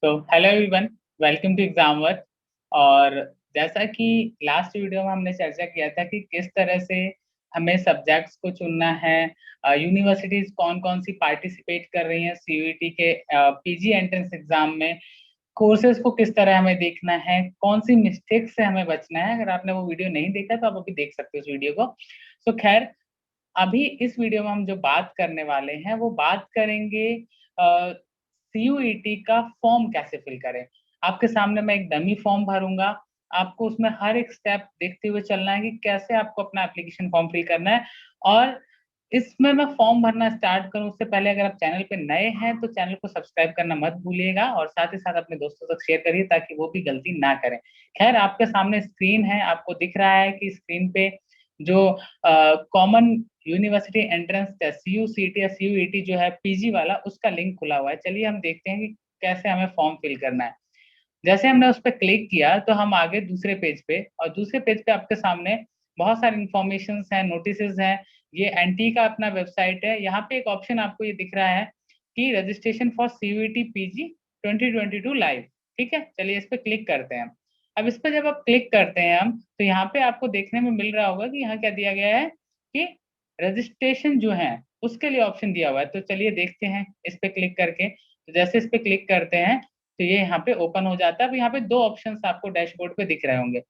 तो hello everyone, welcome to Examr. और जैसा कि लास्ट वीडियो में हमने चर्चा किया था कि किस तरह से हमें सब्जेक्ट्स को चुनना है, यूनिवर्सिटीज कौन कौन सी पार्टिसिपेट कर रही हैं सीयूईटी के पीजी एंट्रेंस एग्जाम में, कोर्सेज को किस तरह हमें देखना है, कौन सी मिस्टेक से हमें बचना है। अगर आपने वो वीडियो नहीं देखा तो आप अभी देख सकते हो उस वीडियो को। तो खैर, अभी इस वीडियो में हम जो बात करने वाले हैं वो बात करेंगे सीयूईटी का फॉर्म कैसे फिल करें। आपके सामने मैं एक डमी फॉर्म भरूंगा, आपको उसमें हर एक स्टेप देखते हुए चलना है कि कैसे आपको अपना एप्लीकेशन फॉर्म फिल करना है। और इसमें मैं फॉर्म भरना स्टार्ट करूं उससे पहले अगर आप चैनल पे नए हैं तो चैनल को सब्सक्राइब करना मत भूलिएगा, और साथ ही साथ अपने दोस्तों तक शेयर करिए ताकि वो भी गलती ना करें। खैर, आपके सामने स्क्रीन है, आपको दिख रहा है कि स्क्रीन पे जो कॉमन यूनिवर्सिटी एंट्रेंस टेस्ट सीयूसीटी या सीयूईटी जो है पीजी वाला, उसका लिंक खुला हुआ है। चलिए हम देखते हैं कि कैसे हमें फॉर्म फिल करना है। जैसे हमने उस पर क्लिक किया तो हम आगे दूसरे पेज पे, और दूसरे पेज पे आपके सामने बहुत सारी इंफॉर्मेशन हैं, नोटिसेस हैं। ये एनटी का अपना वेबसाइट है। यहाँ पे एक ऑप्शन आपको ये दिख रहा है कि registration for CUET PG 2022 live. ठीक है, चलिए इस पे क्लिक करते हैं। अब इस पे जब आप क्लिक करते हैं हम, तो यहाँ पे आपको देखने में मिल रहा होगा कि यहाँ क्या दिया गया है कि रजिस्ट्रेशन जो है उसके लिए ऑप्शन दिया हुआ है। तो चलिए देखते हैं इस पे क्लिक करके। तो जैसे इस पे क्लिक करते हैं तो ये यहाँ पे ओपन हो जाता है। अब यहाँ पे दो ऑप्शंस आपको डैशबोर्ड पे दिख रहे होंगे।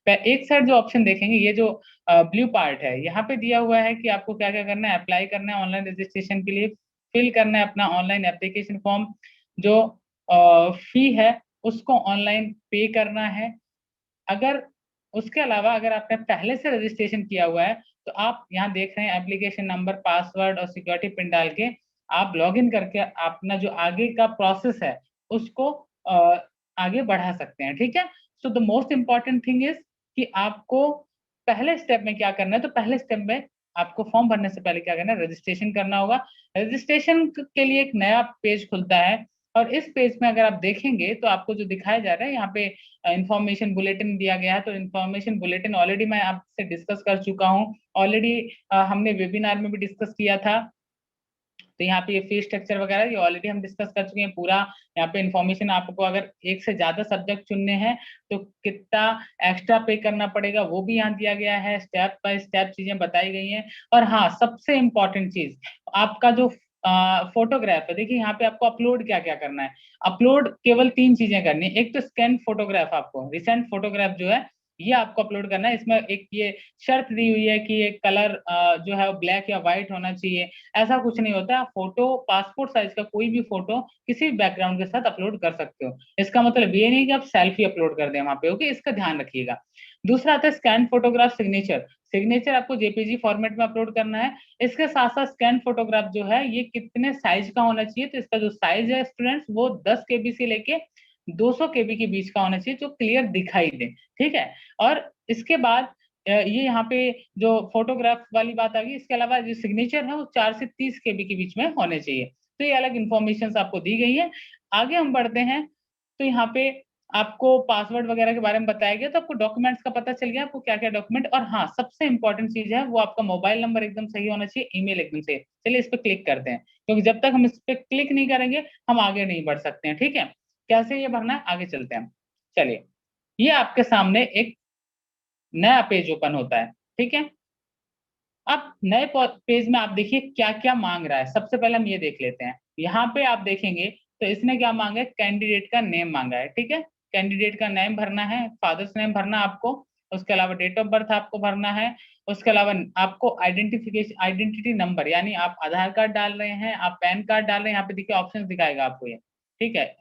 एक साइड जो ऑप्शन देखेंगे, ये जो ब्लू पार्ट है, यहाँ पे दिया हुआ है कि आपको क्या क्या करना है। अप्लाई करना है ऑनलाइन रजिस्ट्रेशन के लिए, फिल करना है अपना ऑनलाइन एप्लीकेशन फॉर्म, जो फी है उसको ऑनलाइन पे करना है। अगर उसके अलावा अगर आपने पहले से रजिस्ट्रेशन किया हुआ है तो आप यहाँ देख रहे हैं एप्लीकेशन नंबर, पासवर्ड और सिक्योरिटी पिन डाल के आप लॉग इन करके अपना जो आगे का प्रोसेस है उसको आगे बढ़ा सकते हैं। ठीक है। So the most important thing is कि आपको पहले स्टेप में क्या करना है। तो पहले स्टेप में आपको फॉर्म भरने से पहले क्या करना है, रजिस्ट्रेशन करना होगा। रजिस्ट्रेशन के लिए एक नया पेज खुलता है, और इस पेज में अगर आप देखेंगे तो आपको जो दिखाया जा रहा है यहाँ पे इंफॉर्मेशन बुलेटिन दिया गया है। तो इंफॉर्मेशन बुलेटिन ऑलरेडी मैं आपसे डिस्कस कर चुका हूँ। ऑलरेडी हमने वेबिनार में भी डिस्कस किया था। तो यहाँ पे ये फीस स्ट्रक्चर वगैरह ये ऑलरेडी हम डिस्कस कर चुके हैं पूरा। यहाँ पे इंफॉर्मेशन, आपको अगर एक से ज्यादा सब्जेक्ट चुनने हैं तो कितना एक्स्ट्रा पे करना पड़ेगा वो भी यहाँ दिया गया है। स्टेप बाय स्टेप चीजें बताई गई हैं। और हाँ, सबसे इम्पोर्टेंट चीज, आपका जो फोटोग्राफ है, देखिए यहाँ पे आपको अपलोड क्या क्या करना है। अपलोड केवल तीन चीजें करनी है। एक तो स्कैन फोटोग्राफ, आपको रिसेंट फोटोग्राफ जो है ये आपको अपलोड करना है। इसमें एक ये शर्त दी हुई है कि ये कलर जो है वो ब्लैक या व्हाइट होना चाहिए। ऐसा कुछ नहीं होता। आप फोटो पासपोर्ट साइज का कोई भी फोटो किसी भी बैकग्राउंड के साथ अपलोड कर सकते हो। इसका मतलब ये नहीं कि आप सेल्फी अपलोड कर दें वहां पे। ओके, इसका ध्यान रखिएगा। दूसरा आता है स्कैन फोटोग्राफ सिग्नेचर। सिग्नेचर आपको जेपीजी फॉर्मेट में अपलोड करना है। इसके साथ साथ स्कैन फोटोग्राफ जो है ये कितने साइज का होना चाहिए, तो इसका जो साइज है स्टूडेंट्स वो 10 KB से लेके 200 KB के बीच का होना चाहिए, जो क्लियर दिखाई दे। ठीक है। और इसके बाद ये यहाँ पे जो फोटोग्राफ वाली बात आ गई। इसके अलावा जो सिग्नेचर है वो 4 से 30 KB के बीच में होने चाहिए। तो ये अलग इन्फॉर्मेशन आपको दी गई है। आगे हम बढ़ते हैं। तो यहाँ पे आपको पासवर्ड वगैरह के बारे में बताया गया, तो आपको डॉक्यूमेंट्स का पता चल गया आपको क्या क्या डॉक्यूमेंट। और हाँ, सबसे इंपॉर्टेंट चीज है वो आपका मोबाइल नंबर एकदम सही होना चाहिए, ईमेल एकदम सही। चलिए इस पे क्लिक करते हैं, क्योंकि जब तक हम इस पे क्लिक नहीं करेंगे हम आगे नहीं बढ़ सकते हैं। ठीक है, कैसे ये भरना है आगे चलते हैं। चलिए, ये आपके सामने एक नया पेज ओपन होता है। ठीक है। अब नए पेज में आप देखिए क्या क्या मांग रहा है। सबसे पहले हम ये देख लेते हैं। यहाँ पे आप देखेंगे तो इसने क्या मांगा है, कैंडिडेट का नेम मांगा है। ठीक है, कैंडिडेट का नेम भरना है, फादर्स नेम भरना आपको। उसके अलावा डेट ऑफ बर्थ आपको भरना है। उसके अलावा आपको आइडेंटिफिकेशन, आइडेंटिटी नंबर, यानी आप आधार कार्ड डाल रहे हैं, आप पैन कार्ड डाल रहे हैं, यहाँ पे देखिए ऑप्शन दिखाएगा आपको ये। ठीक है,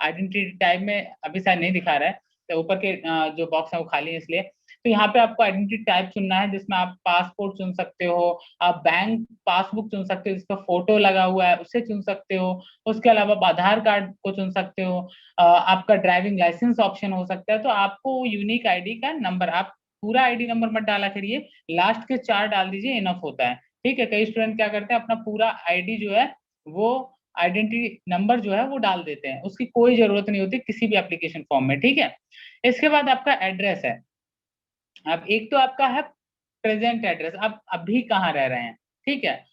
आइडेंटिटी टाइप में अभी शायद नहीं दिखा रहा है, तो ऊपर के जो बॉक्स है वो खाली है इसलिए। तो यहाँ पे आपको आइडेंटिटी टाइप चुनना है, जिसमें आप पासपोर्ट चुन सकते हो, आप बैंक पासबुक चुन सकते हो जिसका फोटो लगा हुआ है उसे चुन सकते हो। उसके अलावा आप आधार कार्ड को चुन सकते हो। आपका ड्राइविंग लाइसेंस ऑप्शन हो सकता है। तो आपको यूनिक आईडी का नंबर, आप पूरा आईडी नंबर मत डाला करिए, लास्ट के 4 डाल दीजिए, इनफ होता है। ठीक है, कई स्टूडेंट क्या करते हैं अपना पूरा आईडी जो है वो आइडेंटिटी नंबर जो है वो डाल देते हैं, उसकी कोई जरूरत नहीं होती किसी भी एप्लीकेशन फॉर्म में। ठीक है। इसके बाद आपका एड्रेस है। अब एक तो आपका है प्रेजेंट एड्रेस, आप अभी कहाँ रह रहे हैं। ठीक है।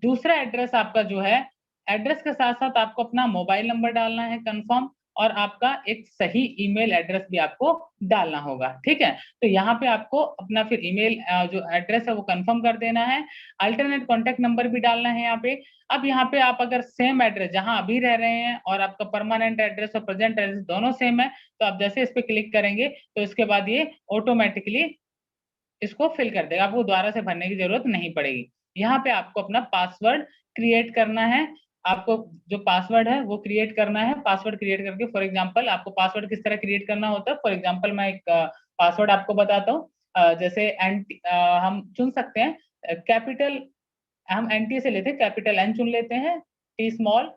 दूसरा एड्रेस आपका जो है, एड्रेस के साथ साथ आपको अपना मोबाइल नंबर डालना है कंफर्म, और आपका एक सही ईमेल एड्रेस भी आपको डालना होगा। ठीक है, तो यहाँ पे आपको अपना फिर ईमेल जो एड्रेस है वो कंफर्म कर देना है, अल्टरनेट कॉन्टेक्ट नंबर भी डालना है यहाँ पे। अब यहाँ पे आप अगर सेम एड्रेस जहां अभी रह रहे हैं और आपका परमानेंट एड्रेस और प्रेजेंट एड्रेस दोनों सेम है, तो आप जैसे इस पे क्लिक करेंगे तो इसके बाद ये ऑटोमेटिकली इसको फिल कर देगा, आपको दोबारा से भरने की जरूरत नहीं पड़ेगी। यहाँ पे आपको अपना पासवर्ड क्रिएट करना है, आपको जो पासवर्ड है वो क्रिएट करना है। पासवर्ड क्रिएट करके फॉर एग्जांपल आपको पासवर्ड किस तरह क्रिएट करना होता है, फॉर एग्जांपल मैं एक पासवर्ड आपको बताता हूँ। जैसे हम चुन सकते हैं कैपिटल, हम एनटी से लेते हैं, कैपिटल एन चुन लेते हैं, टी स्मॉल,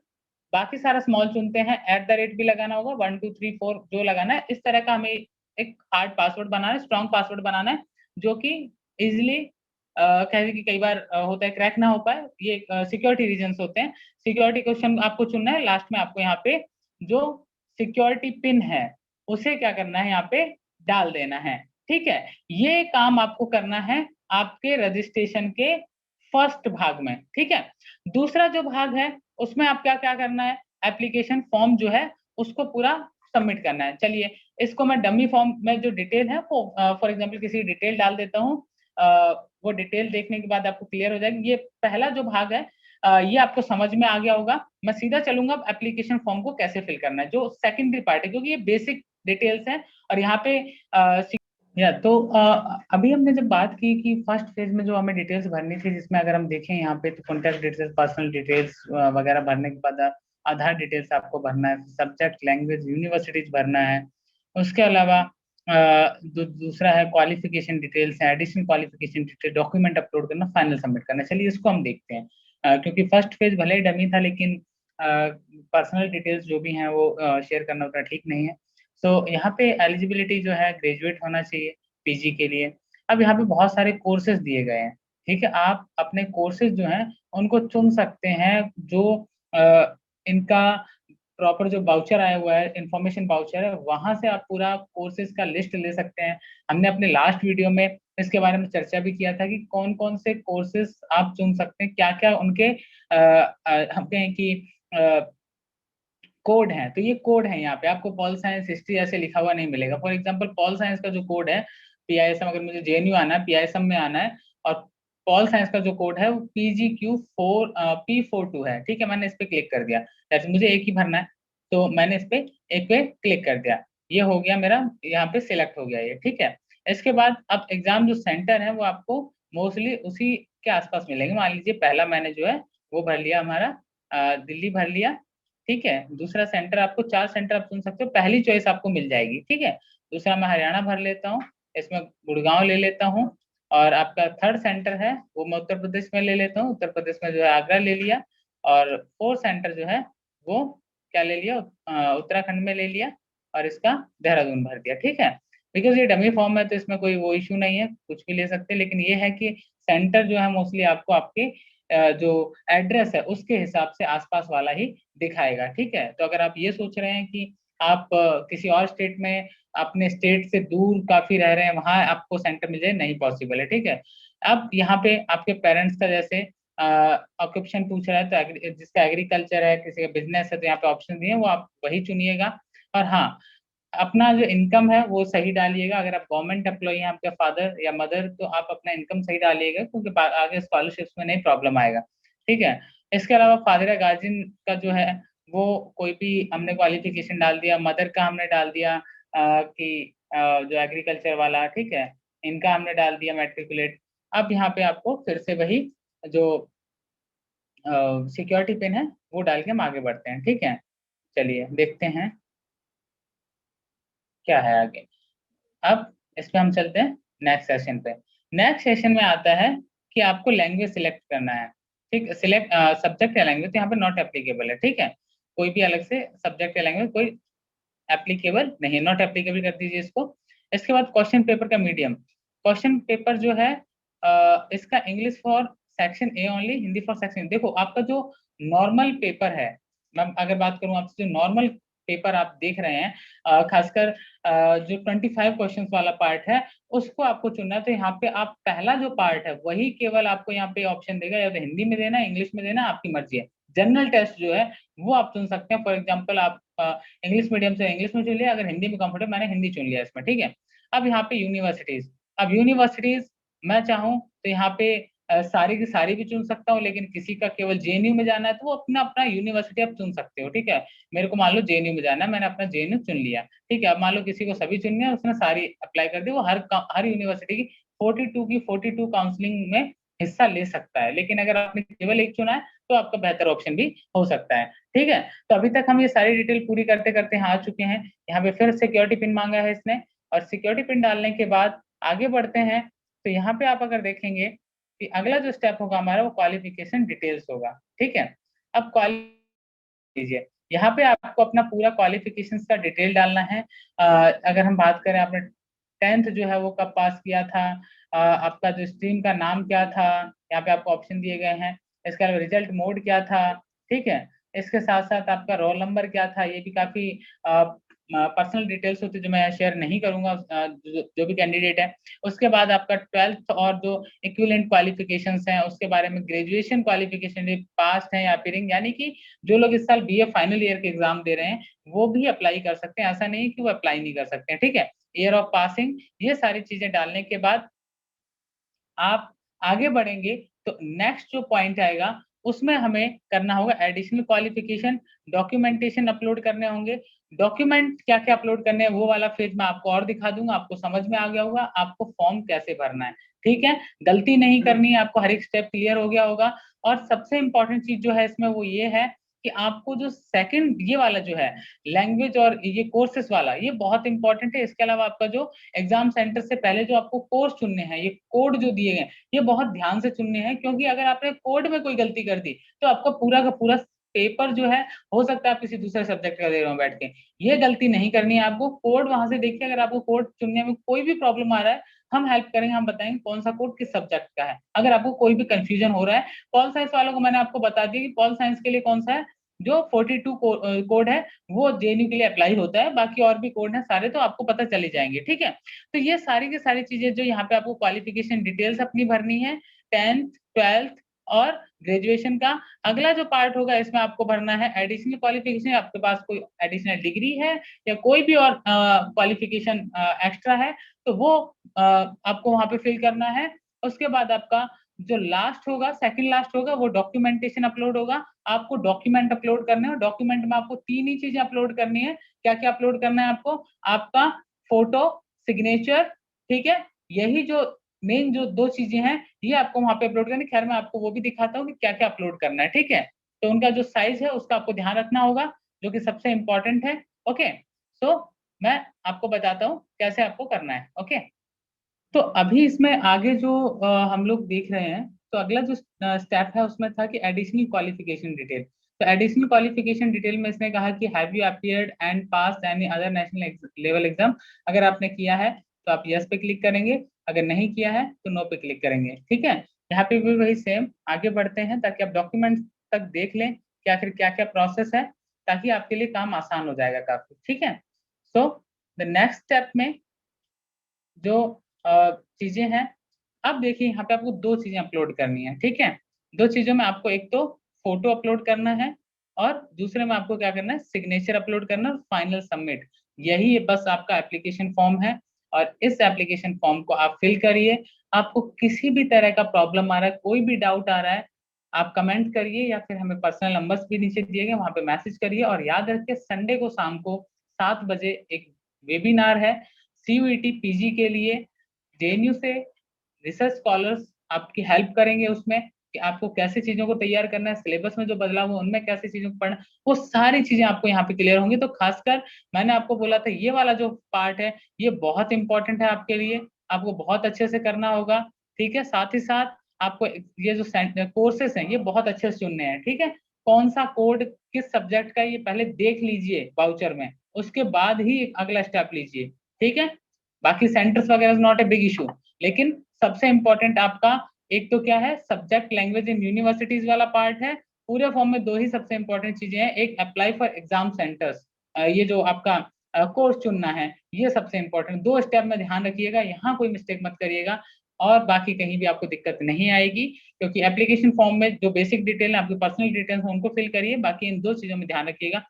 बाकी सारा स्मॉल चुनते हैं, एट द रेट भी लगाना होगा, 1 2 3 4 जो लगाना है। इस तरह का हमें एक हार्ड पासवर्ड बनाना है, स्ट्रॉन्ग पासवर्ड बनाना है, जो कि इजिली कह कि कई बार होता है क्रैक ना हो पाए, ये सिक्योरिटी रीजंस होते हैं। सिक्योरिटी क्वेश्चन आपको चुनना है, लास्ट में आपको यहाँ पे जो सिक्योरिटी पिन है उसे क्या करना है, यहाँ पे डाल देना है। ठीक है, ये काम आपको करना है आपके रजिस्ट्रेशन के फर्स्ट भाग में। ठीक है, दूसरा जो भाग है उसमें आप क्या क्या करना है, एप्लीकेशन फॉर्म जो है उसको पूरा सबमिट करना है। चलिए, इसको मैं डमी फॉर्म में जो डिटेल है वो फॉर एग्जांपल किसी डिटेल डाल देता हूँ, वो डिटेल देखने के बाद आपको क्लियर हो जाएगी। ये पहला जो भाग है ये आपको समझ में आ गया होगा। मैं सीधा चलूंगा एप्लीकेशन फॉर्म को कैसे फिल करना है, जो सेकेंडरी पार्ट है, क्योंकि ये बेसिक डिटेल्स हैं। और यहाँ पे तो अभी हमने जब बात की कि फर्स्ट फेज में जो हमें डिटेल्स भरनी थी, जिसमें अगर हम देखें यहाँ पे तो कॉन्टैक्ट डिटेल्स, पर्सनल डिटेल्स वगैरह भरने के बाद आधार डिटेल्स आपको भरना है, सब्जेक्ट लैंग्वेज यूनिवर्सिटीज भरना है। उसके अलावा दूसरा है क्वालिफिकेशन डिटेल्स है, additional qualification detail, document upload करना, फाइनल सबमिट करना। चलिए इसको हम देखते हैं। क्योंकि फर्स्ट फेज भले ही डमी था, लेकिन पर्सनल डिटेल्स जो भी हैं वो शेयर करना उतना ठीक नहीं है। तो यहाँ पे एलिजिबिलिटी जो है ग्रेजुएट होना चाहिए पीजी के लिए। अब यहाँ पे बहुत सारे कोर्सेज दिए गए हैं। ठीक है, आप अपने कोर्सेज जो हैं उनको चुन सकते हैं, जो इनका प्रॉपर जो बाउचर आया हुआ है, इंफॉर्मेशन बाउचर है, वहां से आप पूरा कोर्सेज का लिस्ट ले सकते हैं। हमने अपने लास्ट वीडियो में इसके बारे में चर्चा भी किया था कि कौन कौन से कोर्सेज आप चुन सकते हैं, क्या क्या उनके हम कहें कि कोड है। तो ये कोड है, यहाँ पे आपको पॉल साइंस हिस्ट्री ऐसे लिखा हुआ नहीं मिलेगा। फॉर एग्जांपल पॉल साइंस का जो कोड है पीआईएसएम, अगर मुझे जेएनयू आना है, पीआईएसएम में आना है, और पॉल साइंस का जो कोड है वो PGQ4P42 है। ठीक है, मैंने इस पे क्लिक कर दिया, जैसे मुझे एक ही भरना है तो मैंने इस पे एक पे क्लिक कर दिया, ये हो गया मेरा, यहाँ पे सिलेक्ट हो गया ये। ठीक है, इसके बाद अब एग्जाम जो सेंटर है वो आपको मोस्टली उसी के आसपास मिलेंगे। मान लीजिए पहला मैंने जो है वो भर लिया, हमारा दिल्ली भर लिया। ठीक है, दूसरा सेंटर, आपको 4 सेंटर आप चुन सकते हो, पहली चॉइस आपको मिल जाएगी। ठीक है, दूसरा मैं हरियाणा भर लेता हूँ, इसमें गुड़गांव ले लेता हूँ। और आपका थर्ड सेंटर है वो मैं उत्तर प्रदेश में ले लेता हूँ, उत्तर प्रदेश में जो है आगरा ले लिया। और फोर्थ सेंटर जो है वो क्या ले लिया, उत्तराखंड में ले लिया, और इसका देहरादून भर दिया। ठीक है, बिकॉज ये डमी फॉर्म है तो इसमें कोई वो इशू नहीं है, कुछ भी ले सकते हैं। लेकिन ये है कि सेंटर जो है मोस्टली आपको आपके जो एड्रेस है उसके हिसाब से आसपास वाला ही दिखाएगा। ठीक है, तो अगर आप ये सोच रहे हैं कि आप किसी और स्टेट में, अपने स्टेट से दूर काफी रह रहे हैं, वहां आपको सेंटर मिल जाए, नहीं पॉसिबल है। ठीक है, अब यहाँ पे आपके पेरेंट्स का जैसे ऑक्यूपेशन पूछ रहा है, तो जिसका एग्रीकल्चर है, किसी का बिजनेस है, तो यहाँ पे ऑप्शन दिए वो आप वही चुनिएगा। और हाँ, अपना जो इनकम है वो सही डालिएगा। अगर आप गवर्नमेंट एम्प्लॉई हैं, आपके फादर या मदर, तो आप अपना इनकम सही डालिएगा, क्योंकि आगे स्कॉलरशिप्स में नहीं प्रॉब्लम आएगा। ठीक है, इसके अलावा फादर या गार्जियन का जो है वो कोई भी हमने क्वालिफिकेशन डाल दिया, मदर का हमने डाल दिया कि जो एग्रीकल्चर वाला। ठीक है, इनका हमने डाल दिया मैट्रिकुलेट। अब यहाँ पे आपको फिर से वही जो सिक्योरिटी पिन है वो डाल के हम आगे बढ़ते हैं। ठीक है, चलिए देखते हैं क्या है आगे। अब इस पे हम चलते हैं नेक्स्ट सेशन पे। नेक्स्ट सेशन में आता है कि आपको लैंग्वेज सिलेक्ट करना है। ठीक, सिलेक्ट सब्जेक्ट या लैंग्वेज, तो यहाँ पे नॉट एप्लीकेबल है। ठीक है, कोई भी अलग से सब्जेक्ट या लैंग्वेज कोई एप्लीकेबल नहीं, नॉट एप्लीकेबल कर दीजिए इसको। इसके बाद क्वेश्चन पेपर का मीडियम, क्वेश्चन पेपर जो है इसका English for section A only, Hindi for section. देखो आपका जो नॉर्मल पेपर है, मैं अगर बात करूं आपसे, जो नॉर्मल पेपर आप देख रहे हैं, खासकर जो 25 क्वेश्चंस वाला पार्ट है उसको आपको चुनना है। तो यहाँ पे आप पहला जो पार्ट है वही केवल आपको यहाँ पे ऑप्शन देगा, या तो हिंदी में देना, इंग्लिश में देना, आपकी मर्जी है। जनरल टेस्ट जो है वो आप चुन सकते हैं। फॉर एग्जाम्पल आप इंग्लिश मीडियम से इंग्लिश में चुन लिया, अगर हिंदी में कंफर्टेबल मैंने हिंदी चुन लिया इसमें, ठीक है। अब यहाँ पे यूनिवर्सिटीज, अब यूनिवर्सिटीज मैं चाहूँ तो यहाँ पे सारी की सारी भी चुन सकता हूँ, लेकिन किसी का केवल जेएनयू में जाना है तो वो अपना अपना यूनिवर्सिटी आप चुन सकते हो, ठीक है। मेरे को मान लो जेएनयू में जाना है, मैंने अपना जेएनयू चुन लिया, ठीक है। अब मान लो किसी को सभी चुनने हैं, उसने सारी अप्लाई कर दी, वो हर यूनिवर्सिटी की 42 काउंसलिंग में हिस्सा ले सकता है। लेकिन अगर आपने केवल एक चुना है तो आपका बेहतर ऑप्शन भी हो सकता है, ठीक है। तो अभी तक हम ये सारी डिटेल पूरी करते करते यहाँ आ चुके हैं। यहाँ पे फिर सिक्योरिटी पिन मांगा है इसने, और सिक्योरिटी पिन डालने के बाद आगे बढ़ते हैं। तो यहाँ पे आप अगर देखेंगे कि अगला जो स्टेप होगा हमारा वो क्वालिफिकेशन डिटेल्स होगा, ठीक है। अब लीजिए, यहाँ पे आपको अपना पूरा क्वालिफिकेशन का डिटेल डालना है। अगर हम बात करें आपने 10th जो है वो कब पास किया था, आपका जो स्ट्रीम का नाम क्या था, यहाँ पे आपको ऑप्शन दिए गए हैं। इसके अलावा रिजल्ट मोड क्या था, ठीक है। इसके साथ साथ आपका रोल नंबर क्या था, ये भी काफी पर्सनल डिटेल्स होती है जो मैं शेयर नहीं करूंगा, जो भी कैंडिडेट है। उसके बाद आपका 12th और जो इक्विवेलेंट क्वालिफिकेशंस हैं उसके बारे में, ग्रेजुएशन क्वालिफिकेशन पास है या फिर, यानी कि जो लोग इस साल बीए फाइनल ईयर के एग्जाम दे रहे हैं वो भी अप्लाई कर सकते हैं, ऐसा नहीं कि वो अप्लाई नहीं कर सकते हैं, ठीक है। ईयर ऑफ पासिंग, ये सारी चीजें डालने के बाद आप आगे बढ़ेंगे तो नेक्स्ट जो पॉइंट आएगा उसमें हमें करना होगा एडिशनल क्वालिफिकेशन, डॉक्यूमेंटेशन अपलोड करने होंगे। डॉक्यूमेंट क्या क्या अपलोड करने हैं वो वाला फेज मैं आपको और दिखा दूंगा, आपको समझ में आ गया होगा आपको फॉर्म कैसे भरना है, ठीक है। गलती नहीं करनी है आपको, हर एक स्टेप क्लियर हो गया होगा। और सबसे इंपॉर्टेंट चीज जो है इसमें वो ये है कि आपको जो सेकंड ये वाला जो है लैंग्वेज और ये कोर्सेस वाला, ये बहुत इंपॉर्टेंट है। इसके अलावा आपका जो एग्जाम सेंटर से पहले जो आपको कोर्स चुनने हैं, ये कोड जो दिए गए ये बहुत ध्यान से चुनने हैं, क्योंकि अगर आपने कोड में कोई गलती कर दी तो आपका पूरा का पूरा पेपर जो है, हो सकता है आप किसी दूसरे सब्जेक्ट का दे रहे हो बैठ के, ये गलती नहीं करनी है आपको। कोड वहां से देखिए, अगर आपको कोड चुनने में कोई भी प्रॉब्लम आ रहा है हम हेल्प करेंगे, हम बताएंगे कौन सा कोड किस सब्जेक्ट का है। अगर आपको कोई भी कंफ्यूजन हो रहा है, पॉल साइंस वालों को मैंने आपको बता दिया कि पॉल साइंस के लिए कौन सा है, जो 42 कोड है वो जेएनयू के लिए अप्लाई होता है, बाकी और भी कोड है सारे तो आपको पता चले जाएंगे, ठीक है। तो ये सारी की सारी चीजें जो यहाँ पे आपको क्वालिफिकेशन डिटेल्स अपनी भरनी है, 10th 12th और ग्रेजुएशन का। अगला जो पार्ट होगा इसमें आपको भरना है एडिशनल क्वालिफिकेशन, आपके पास कोई एडिशनल डिग्री है या कोई भी और क्वालिफिकेशन एक्स्ट्रा है तो वो आपको वहां पे फिल करना है। उसके बाद आपका जो लास्ट होगा, सेकंड लास्ट होगा, वो डॉक्यूमेंटेशन अपलोड होगा। आपको डॉक्यूमेंट अपलोड करने हैं, डॉक्यूमेंट में आपको तीन ही चीजें अपलोड करनी है। क्या क्या अपलोड करना है आपको, आपका फोटो, सिग्नेचर, ठीक है। यही जो मेन जो दो चीजें हैं ये आपको वहां पे अपलोड करनी। खैर मैं आपको वो भी दिखाता हूँ कि क्या क्या अपलोड करना है, ठीक है। तो उनका जो साइज है उसका आपको ध्यान रखना होगा, जो कि सबसे इंपॉर्टेंट है, ओके। सो मैं आपको बताता हूँ कैसे आपको करना है, ओके। तो अभी इसमें आगे जो हम लोग देख रहे हैं, तो अगला जो स्टेप है उसमें था कि एडिशनल क्वालिफिकेशन डिटेल। तो एडिशनल क्वालिफिकेशन डिटेल में इसने कहा कि have you appeared and pass any other national level exam. अगर आपने किया है तो आप यस पे क्लिक करेंगे, अगर नहीं किया है तो नो पे क्लिक करेंगे, ठीक है। यहाँ पे भी वही सेम आगे बढ़ते हैं ताकि आप डॉक्यूमेंट तक देख लें कि आखिर क्या क्या प्रोसेस है, ताकि आपके लिए काम आसान हो जाएगा काफी, ठीक है। सो द नेक्स्ट स्टेप में जो चीजें हैं, अब देखिए यहाँ पे आपको दो चीजें अपलोड करनी है, ठीक है। दो चीजों में आपको एक तो फोटो अपलोड करना है और दूसरे में आपको क्या करना है, सिग्नेचर अपलोड करना है, फाइनल सबमिट। यही बस आपका एप्लीकेशन फॉर्म है और इस एप्लीकेशन फॉर्म को आप फिल करिए। आपको किसी भी तरह का प्रॉब्लम आ रहा है, कोई भी डाउट आ रहा है, आप कमेंट करिए या फिर हमें पर्सनल नंबर्स भी नीचे दिए गए वहां पे मैसेज करिए। और याद रखिए संडे को शाम को 7 बजे एक वेबिनार है सीयूईटी पीजी के लिए, जेएनयू से रिसर्च स्कॉलर्स आपकी हेल्प करेंगे उसमें कि आपको कैसे चीजों को तैयार करना है, सिलेबस में जो बदलाव हो उनमें कैसे चीजों को पढ़ना, वो सारी चीजें आपको यहाँ पे क्लियर होंगी। तो खासकर मैंने आपको बोला था ये वाला जो पार्ट है ये बहुत इंपॉर्टेंट है आपके लिए, आपको बहुत अच्छे से करना होगा, ठीक है। साथ ही साथ आपको ये जो कोर्सेस हैं ये बहुत अच्छे से चुनने हैं, ठीक है। कौन सा कोड किस सब्जेक्ट का ये पहले देख लीजिए वाउचर में, उसके बाद ही अगला स्टेप लीजिए, ठीक है। बाकी सेंटर्स वगैरह नॉट ए बिग इशू, लेकिन सबसे इंपॉर्टेंट आपका एक तो क्या है, सब्जेक्ट लैंग्वेज इन यूनिवर्सिटीज वाला पार्ट है। पूरे फॉर्म में दो ही सबसे इंपॉर्टेंट चीजें हैं, एक अप्लाई फॉर एग्जाम सेंटर्स, ये जो आपका कोर्स चुनना है, ये सबसे इंपॉर्टेंट दो स्टेप में ध्यान रखिएगा, यहाँ कोई मिस्टेक मत करिएगा। और बाकी कहीं भी आपको दिक्कत नहीं आएगी, क्योंकि एप्लीकेशन फॉर्म में जो बेसिक डिटेल है आपकी पर्सनल डिटेल्स उनको फिल करिए, बाकी इन दो चीजों में ध्यान रखिएगा।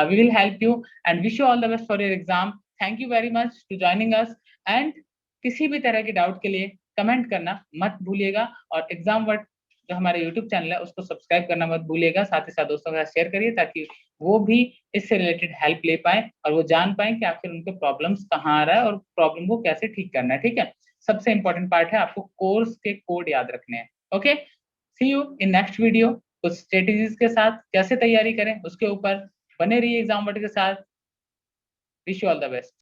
we will help you and wish you all the best for your exam. Thank you very much to joining us and किसी भी तरह के डाउट के लिए कमेंट करना मत भूलिएगा और एग्जाम वर्ड जो हमारे यूट्यूब चैनल है उसको सब्सक्राइब करना मत भूलिएगा, साथ ही साथ दोस्तों के साथ शेयर करिए ताकि वो भी इससे रिलेटेड हेल्प ले पाए और वो जान पाए कि आखिर उनके प्रॉब्लम्स कहाँ आ रहा है और प्रॉब्लम को कैसे ठीक करना है। ठीक है, सबसे इंपॉर्टेंट पार्ट है आपको कोर्स के कोड याद रखने हैं। Okay, see you in next video. कुछ स्ट्रेटेजीज के साथ कैसे तैयारी करें उसके ऊपर बने रहिए एग्जाम वर्ड के साथ। Wish you all the best.